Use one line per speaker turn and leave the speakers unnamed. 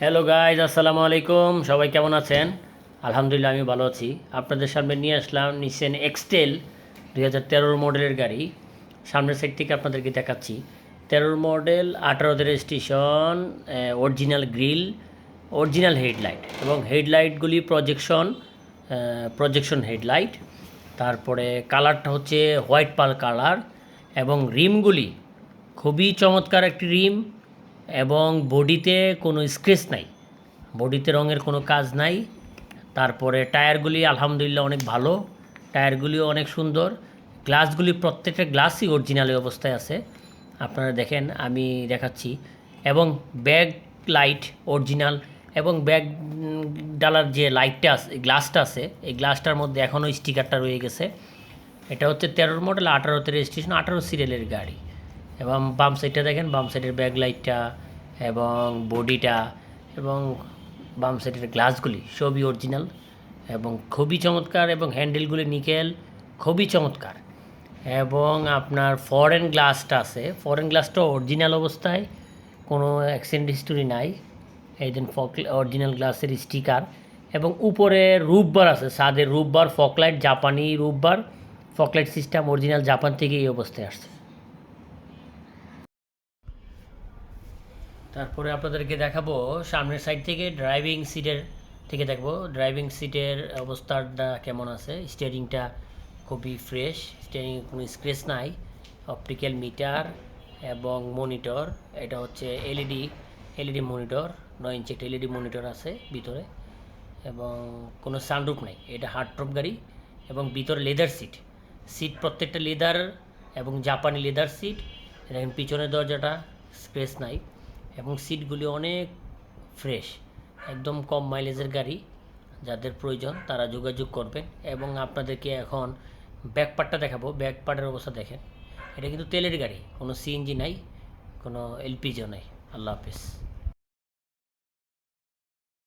Hello guys, আসসালামু আলাইকুম। সবাই কেমন আছেন? আলহামদুলিল্লাহ, আমি ভালো আছি। আপনাদের সামনে নিয়ে আসলাম নিসেন এক্সটেল 2013 মডেলের গাড়ি। সামনের সাইড থেকে আপনাদেরকে দেখাচ্ছি। 13 মডেল, 18তে registration, original grill, original headlight এবং হেডলাইটগুলি প্রজেকশন হেডলাইট। তারপরে কালারটা হচ্ছে হোয়াইট পাল কালার এবং রিমগুলি খুবই চমৎকার একটি রিম এবং বডিতে কোনো স্ক্র্যাচ নাই, বডিতে রঙের কোনো কাজ নাই। তারপরে টায়ারগুলি আলহামদুলিল্লাহ অনেক ভালো, টায়ারগুলিও অনেক সুন্দর। গ্লাসগুলি প্রত্যেকটা গ্লাসই অরিজিনাল অবস্থায় আছে, আপনারা দেখেন, আমি দেখাচ্ছি। এবং ব্যাক লাইট অরিজিনাল এবং ব্যাক ডালার যে লাইটটা আছে, গ্লাসটা আছে, এই গ্লাসটার মধ্যে এখনও স্টিকারটা রয়ে গেছে। এটা হচ্ছে 13 মডেল, 18তে রেজিস্ট্রেশন, 18 সিরিয়ালের গাড়ি। এবং বাম সাইডটা দেখেন, বাম সাইডের ব্যাক লাইটটা এবং বডিটা এবং বাম সাইডের গ্লাসগুলি সবই অরিজিনাল এবং খুবই চমৎকার। এবং হ্যান্ডেলগুলি নিকেল, খুবই চমৎকার। এবং আপনার ফরেন গ্লাসটা আছে, ফরেন গ্লাসটাও অরিজিনাল অবস্থায়, কোনো অ্যাক্সিডেন্ট হিস্টোরি নাই। এই দিন অরিজিনাল গ্লাসের স্টিকার এবং উপরে রুফবার আছে, ছাদের রুফবার, ফকলাইট, জাপানি রুফবার, ফকলাইট সিস্টেম অরিজিনাল জাপান থেকে এই অবস্থায় আসছে। তারপরে আপনাদেরকে দেখাবো সামনের সাইড থেকে, ড্রাইভিং সিটের থেকে দেখবো ড্রাইভিং সিটের অবস্থাটা কেমন আছে। স্টিয়ারিংটা খুবই ফ্রেশ, স্টিয়ারিংয়ে কোনো স্ক্র্যাচ নাই। অপটিক্যাল মিটার এবং মনিটর, এটা হচ্ছে এলইডি মনিটর, 9 ইঞ্চি একটা এলইডি মনিটর আছে ভিতরে। এবং কোনো সানরুফ নাই, এটা হার্ডটপ গাড়ি। এবং ভিতরে লেদার সিট প্রত্যেকটা লেদার এবং জাপানি লেদার সিট। দেখেন পিছনের দরজাটা স্পেস নাই এবং সিটগুলি অনেক ফ্রেশ, একদম কম মাইলেজের গাড়ি। যাদের প্রয়োজন তারা যোগাযোগ করবেন। এবং আপনাদেরকে এখন ব্যাকপার্টটা দেখাবো। ব্যাকপার্টের অবস্থা দেখেন, এটা কিন্তু তেলের গাড়ি, কোনো সিএনজি নাই, কোনো এলপিজিও নাই। আল্লাহ হাফেজ।